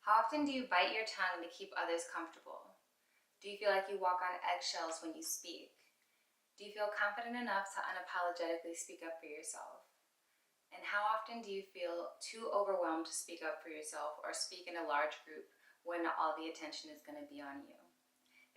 How often do you bite your tongue to keep others comfortable? Do you feel like you walk on eggshells when you speak? Do you feel confident enough to unapologetically speak up for yourself? And how often do you feel too overwhelmed to speak up for yourself or speak in a large group when all the attention is going to be on you?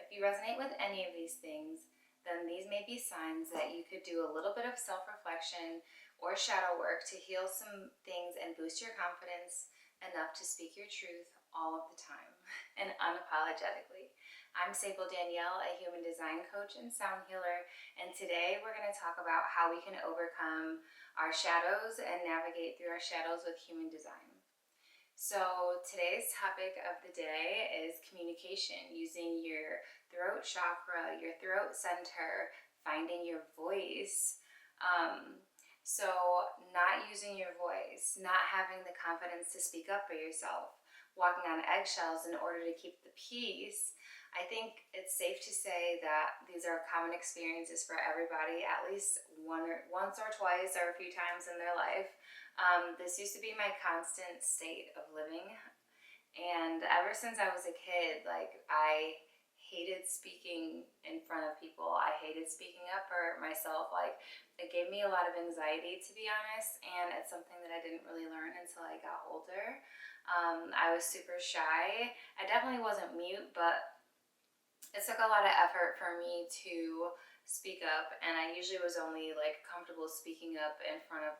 If you resonate with any of these things, then these may be signs that you could do a little bit of self-reflection or shadow work to heal some things and boost your confidence enough to speak your truth all of the time and unapologetically. I'm Sable Danielle, a human design coach and sound healer, and today we're going to talk about how we can overcome our shadows and navigate through our shadows with human design. So today's topic of the day is communication, using your throat chakra, your throat center, finding your voice. So not using your voice, not having the confidence to speak up for yourself, walking on eggshells in order to keep the peace. I think it's safe to say that these are common experiences for everybody, at least once or twice or a few times in their life. This used to be my constant state of living, and ever since I was a kid, I hated speaking in front of people. I hated speaking up for myself. It gave me a lot of anxiety, to be honest, and it's something that I didn't really learn until I got older. I was super shy. I definitely wasn't mute, but it took a lot of effort for me to speak up, and I usually was only comfortable speaking up in front of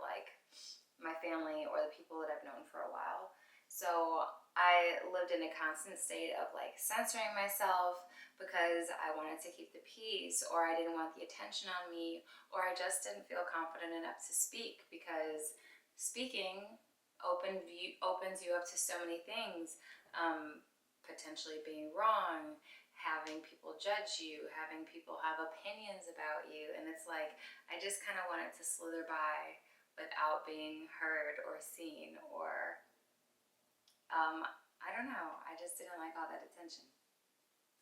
my family or the people that I've known for a while. So I lived in a constant state of censoring myself because I wanted to keep the peace, or I didn't want the attention on me, or I just didn't feel confident enough to speak, because speaking opens you up to so many things, potentially being wrong, having people judge you, having people have opinions about you, and it's I just kind of wanted to slither by without being heard or seen, or I don't know, I just didn't like all that attention.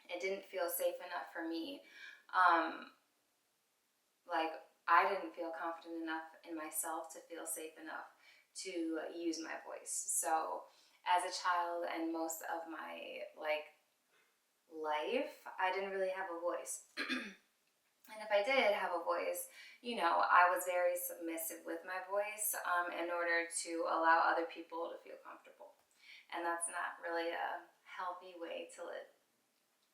It didn't feel safe enough for me. I didn't feel confident enough in myself to feel safe enough to use my voice. So as a child and most of my life, I didn't really have a voice. And if I did have a voice, I was very submissive with my voice, in order to allow other people to feel comfortable. And that's not really a healthy way to live.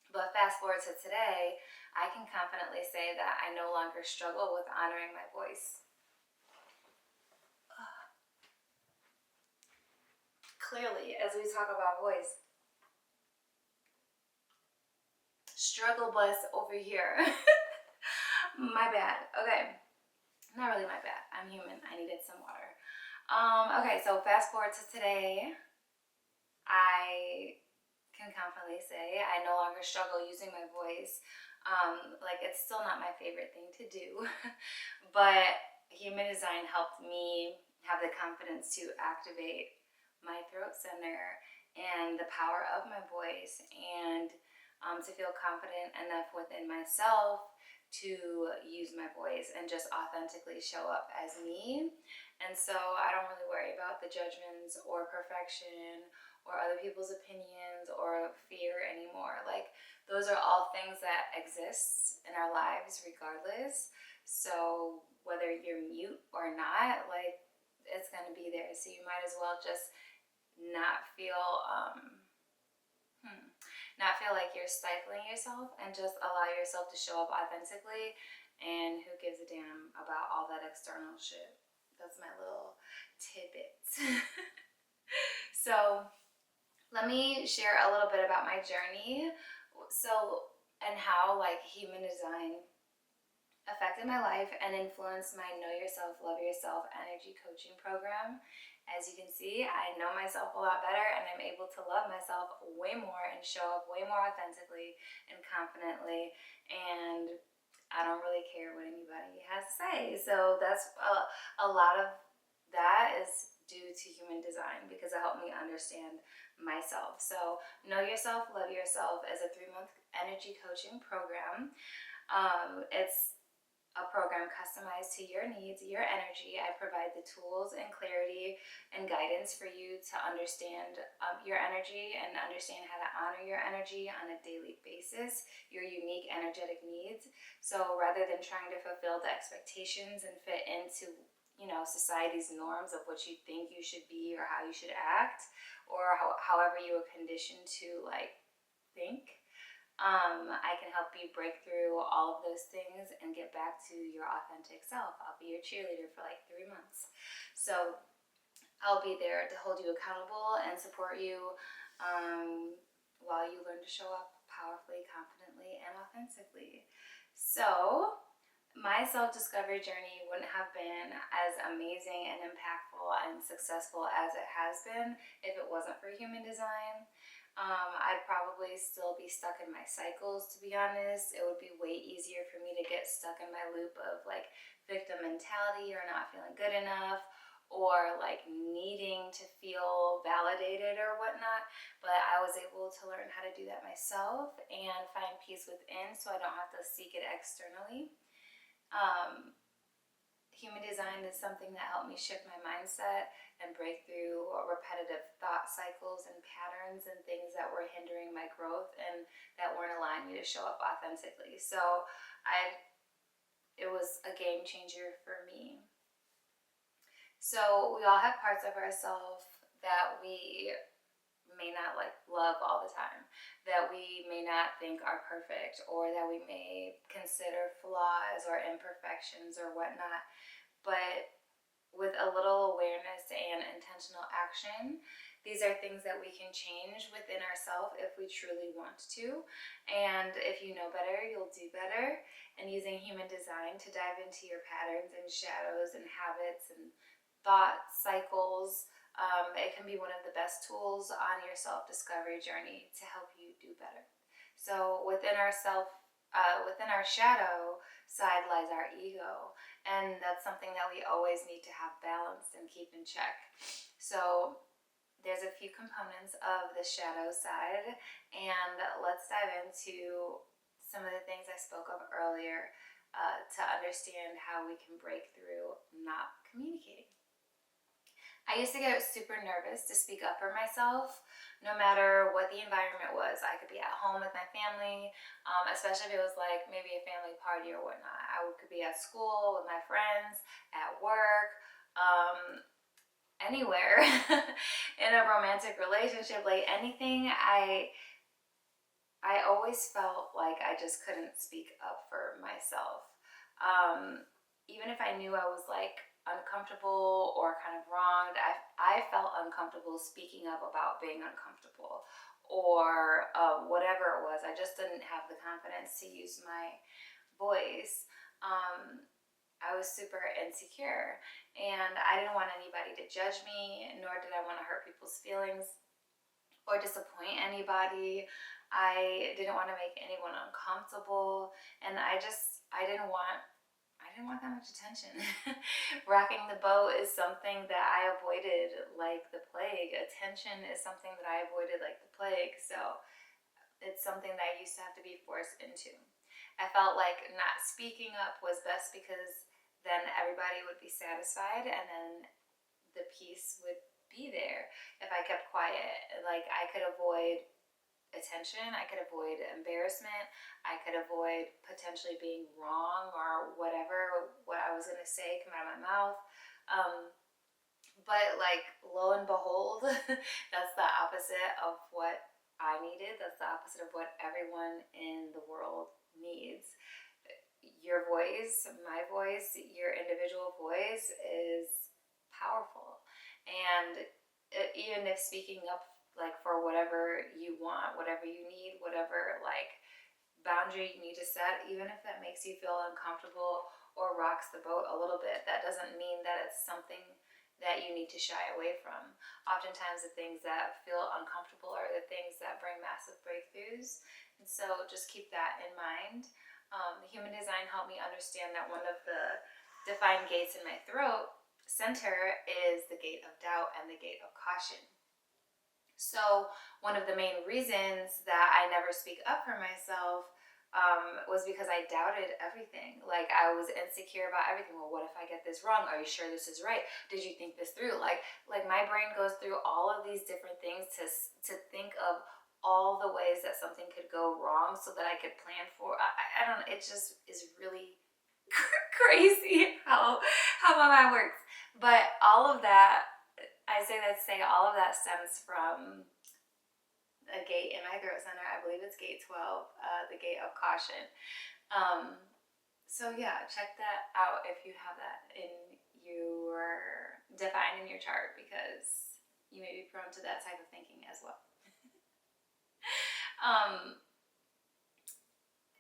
But fast forward to today, I can confidently say that I no longer struggle with honoring my voice. Clearly, as we talk about voice, struggle bus over here. My bad. Okay. Not really my bad. I'm human. I needed some water. Okay, so fast forward to today. I can confidently say I no longer struggle using my voice. It's still not my favorite thing to do, but human design helped me have the confidence to activate my throat center and the power of my voice, and to feel confident enough within myself to use my voice and just authentically show up as me. And so I don't really worry about the judgments or perfection or other people's opinions or fear anymore. Those are all things that exist in our lives regardless. So whether you're mute or not, it's gonna be there. So you might as well just not feel like you're stifling yourself, and just allow yourself to show up authentically. And who gives a damn about all that external shit? That's my little tidbit. So let me share a little bit about my journey. And how human design affected my life and influenced my Know Yourself, Love Yourself energy coaching program. As you can see, I know myself a lot better, and I'm able to love myself way more and show up way more authentically and confidently, and I don't really care what anybody has to say. So that's a lot of that is due to human design, because it helped me understand myself. So Know Yourself, Love Yourself is a 3-month energy coaching program. It's a program customized to your needs, your energy. I provide the tools and clarity and guidance for you to understand your energy and understand how to honor your energy on a daily basis, your unique energetic needs. So rather than trying to fulfill the expectations and fit into, you know, society's norms of what you think you should be or how you should act, or however you were conditioned to like think, I can help you break through all of those things and get back to your authentic self. I'll be your cheerleader for like 3 months. So I'll be there to hold you accountable and support you while you learn to show up powerfully, confidently, and authentically. So my self-discovery journey wouldn't have been as amazing and impactful and successful as it has been if it wasn't for human design. I'd probably still be stuck in my cycles, to be honest. It would be way easier for me to get stuck in my loop of like victim mentality or not feeling good enough or like needing to feel validated or whatnot. But I was able to learn how to do that myself and find peace within so I don't have to seek it externally. Human design is something that helped me shift my mindset and break through repetitive thought cycles and patterns and things that were hindering my growth and that weren't allowing me to show up authentically. So it was a game changer for me. So we all have parts of ourselves that we may not like love all the time, that we may not think are perfect, or that we may consider flaws or imperfections or whatnot. But with a little awareness and intentional action, these are things that we can change within ourselves if we truly want to. And if you know better, you'll do better. And using human design to dive into your patterns and shadows and habits and thought cycles, it can be one of the best tools on your self-discovery journey to help you do better. So within our shadow side lies our ego, and that's something that we always need to have balanced and keep in check. So there's a few components of the shadow side, and let's dive into some of the things I spoke of earlier to understand how we can break through not communicating. I used to get super nervous to speak up for myself, no matter what the environment was. I could be at home with my family, especially if it was like maybe a family party or whatnot. I could be at school with my friends, at work, anywhere, in a romantic relationship, like anything. I always felt like I just couldn't speak up for myself. Even if I knew I was like uncomfortable or kind of wronged, I felt uncomfortable speaking up about being uncomfortable or whatever it was. I just didn't have the confidence to use my voice. I was super insecure and I didn't want anybody to judge me, nor did I want to hurt people's feelings or disappoint anybody. I didn't want to make anyone uncomfortable, and I didn't want that much attention. Rocking the boat is something that I avoided like the plague. Attention is something that I avoided like the plague. So it's something that I used to have to be forced into. I felt like not speaking up was best because then everybody would be satisfied and then the peace would be there. If I kept quiet, like I could avoid attention, I could avoid embarrassment, I could avoid potentially being wrong or whatever what I was going to say come out of my mouth. But like lo and behold, that's the opposite of what I needed. That's the opposite of what everyone in the world needs. Your voice, my voice, your individual voice is powerful. And even if speaking up like for whatever you want, whatever you need, whatever like boundary you need to set, even if that makes you feel uncomfortable or rocks the boat a little bit, that doesn't mean that it's something that you need to shy away from. Oftentimes the things that feel uncomfortable are the things that bring massive breakthroughs. And so just keep that in mind. Human design helped me understand that one of the defined gates in my throat center is the gate of doubt and the gate of caution. So one of the main reasons that I never speak up for myself was because I doubted everything. Like, I was insecure about everything. Well, what if I get this wrong? Are you sure this is right? Did you think this through? Like my brain goes through all of these different things to think of all the ways that something could go wrong so that I could plan for. I don't know. It just is really crazy how my mind works. But all of that, I say that to say all of that stems from a gate in my throat center. I believe it's gate 12, the gate of caution. So yeah, check that out if you have that in your defined in your chart, because you may be prone to that type of thinking as well.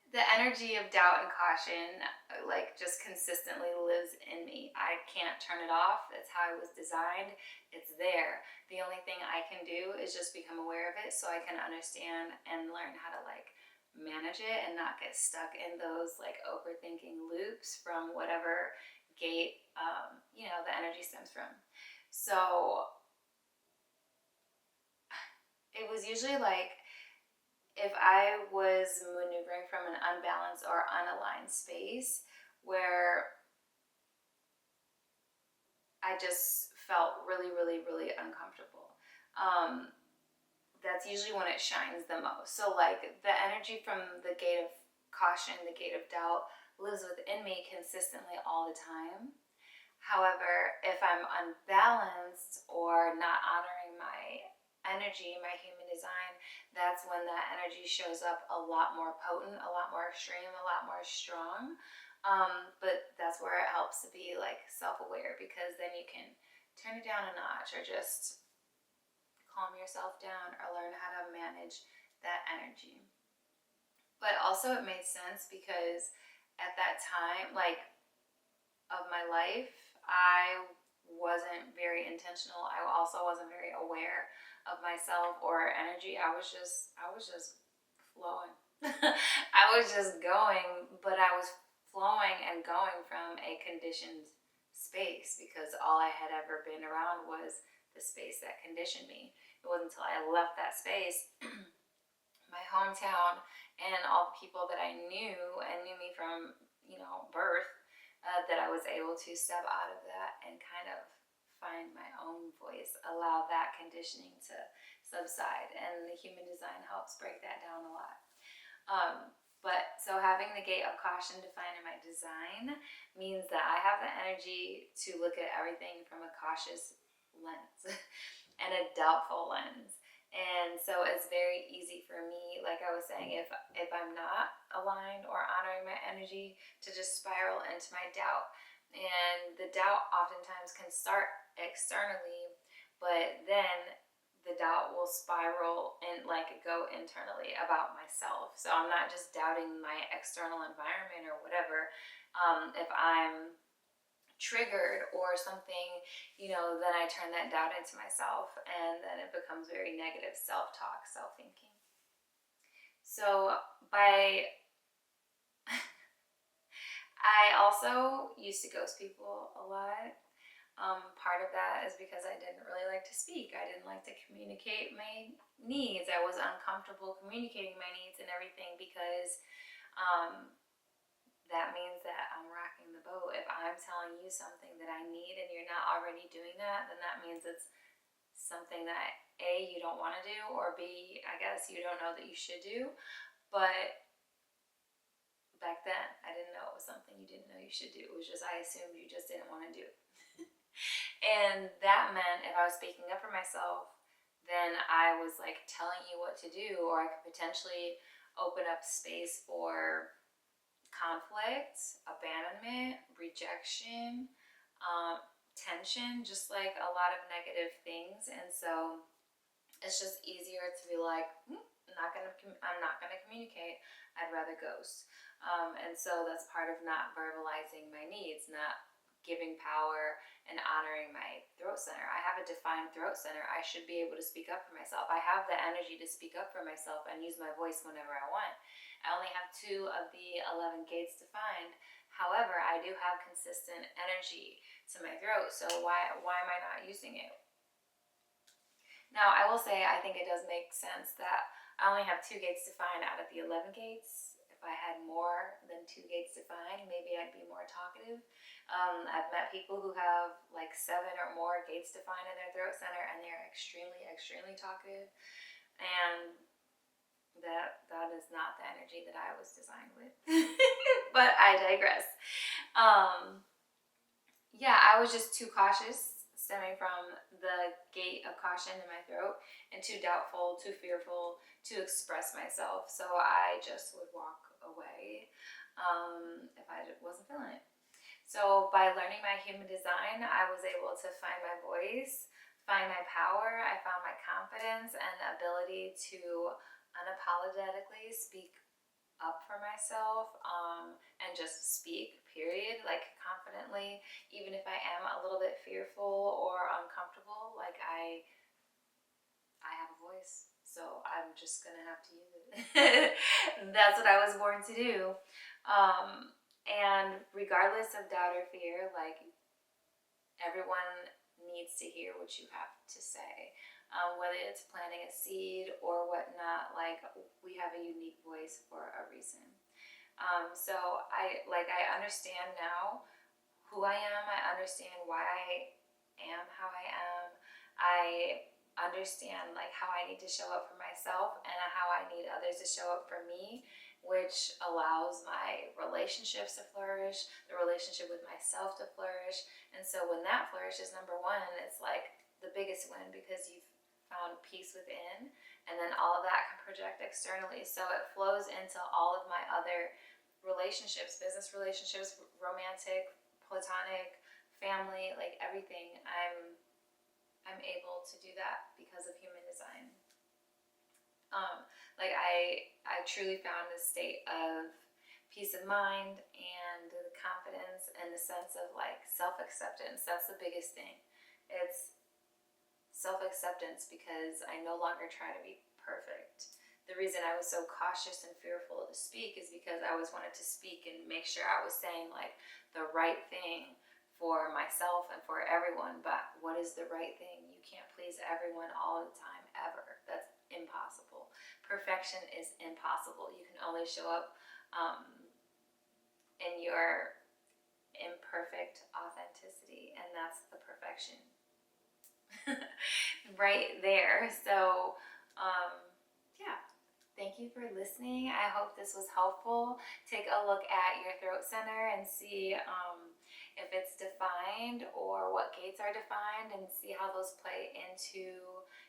The energy of doubt and caution, like, just consistently lives in me. I can't turn it off. It's how I was designed. It's there. The only thing I can do is just become aware of it so I can understand and learn how to like manage it and not get stuck in those like overthinking loops from whatever gate the energy stems from. So it was usually like, if I was maneuvering from an unbalanced or unaligned space where I just felt really, really, really uncomfortable, that's usually when it shines the most. So like, the energy from the gate of caution, the gate of doubt, lives within me consistently all the time. However, if I'm unbalanced or not honoring my energy, my human design, that's when that energy shows up a lot more potent, a lot more extreme, a lot more strong. But that's where it helps to be like self-aware, because then you can turn it down a notch or just calm yourself down or learn how to manage that energy. But also it made sense because at that time, like, of my life, I wasn't very intentional. I also wasn't very aware of myself or energy. I was just flowing. I was just going, but I was flowing and going from a conditioned space, because all I had ever been around was the space that conditioned me. It wasn't until I left that space, my hometown, and all the people that I knew and knew me from, birth, that I was able to step out of that and kind of find my own voice, allow that conditioning to subside. And the human design helps break that down a lot. But so having the gate of caution defined in my design means that I have the energy to look at everything from a cautious lens and a doubtful lens. And so it's very easy for me, like I was saying, if I'm not aligned or honoring my energy, to just spiral into my doubt. And the doubt oftentimes can start externally, but then the doubt will spiral and like go internally about myself. So I'm not just doubting my external environment or whatever. If I'm triggered or something, then I turn that doubt into myself, and then it becomes very negative self-talk, self-thinking. So I also used to ghost people a lot. Part of that is because I didn't really like to speak. I didn't like to communicate my needs. I was uncomfortable communicating my needs and everything, because that means that I'm rocking the boat. If I'm telling you something that I need and you're not already doing that, then that means it's something that A, you don't want to do, or B, I guess you don't know that you should do. But back then, I didn't know it was something you didn't know you should do. It was just, I assumed you just didn't want to do it. And that meant if I was speaking up for myself, then I was like telling you what to do, or I could potentially open up space for conflict, abandonment, rejection, tension, just like a lot of negative things. And so it's just easier to be like, I'm not gonna communicate. I'd rather ghost. And so that's part of not verbalizing my needs, not giving power and honoring my throat center. I have a defined throat center. I should be able to speak up for myself. I have the energy to speak up for myself and use my voice whenever I want. I only have 2 of the 11 gates defined. However, I do have consistent energy to my throat, so why am I not using it? Now, I will say, I think it does make sense that I only have 2 gates defined out of the 11 gates, if if I had more than 2 gates defined, maybe I'd be more talkative. I've met people who have like 7 or more gates defined in their throat center, and they're extremely, extremely talkative. And that is not the energy that I was designed with. But I digress. Yeah, I was just too cautious, stemming from the gate of caution in my throat, and too doubtful, too fearful to express myself. So I just would walk away if I wasn't feeling it. So by learning my human design, I was able to find my voice, find my power. I found my confidence and ability to unapologetically speak up for myself, and just speak, period, like confidently, even if I am a little bit fearful or uncomfortable. Like I have a voice, so I'm just gonna have to use it. That's what I was born to do. And regardless of doubt or fear, like, everyone needs to hear what you have to say. Whether it's planting a seed or whatnot, like, we have a unique voice for a reason. So I understand now who I am. I understand why I am how I am. I understand like how I need to show up for myself and how I need others to show up for me, which allows my relationships to flourish, the relationship with myself to flourish. And so when that flourishes, number one, it's like the biggest win, because you've found peace within, and then all of that can project externally. So it flows into all of my other relationships, business relationships, romantic, platonic, family, like everything. I'm able to do that because of human design. Like I truly found a state of peace of mind and the confidence and the sense of like self-acceptance. That's the biggest thing. It's self-acceptance, because I no longer try to be perfect. The reason I was so cautious and fearful to speak is because I always wanted to speak and make sure I was saying like the right thing for myself and for everyone. But what is the right thing? You can't please everyone all the time, ever. That's impossible. Perfection is impossible. You can only show up in your imperfect authenticity, and that's the perfection. Right there. So yeah, thank you for listening. I hope this was helpful. Take a look at your throat center and see if it's defined or what gates are defined, and see how those play into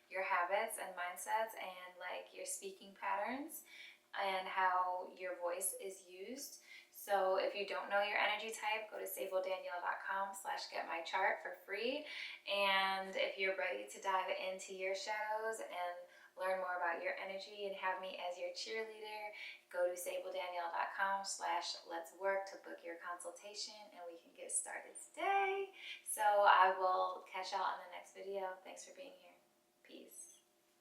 your habits and mindsets and like your speaking patterns and how your voice is used. So if you don't know your energy type, go to sabledanielle.com/getmychart for free. And if you're ready to dive into your shadows and learn more about your energy and have me as your cheerleader, go to sabledanielle.com/let's-work to book your consultation, and we can get started today. So I will catch y'all on the next video. Thanks for being here. Peace.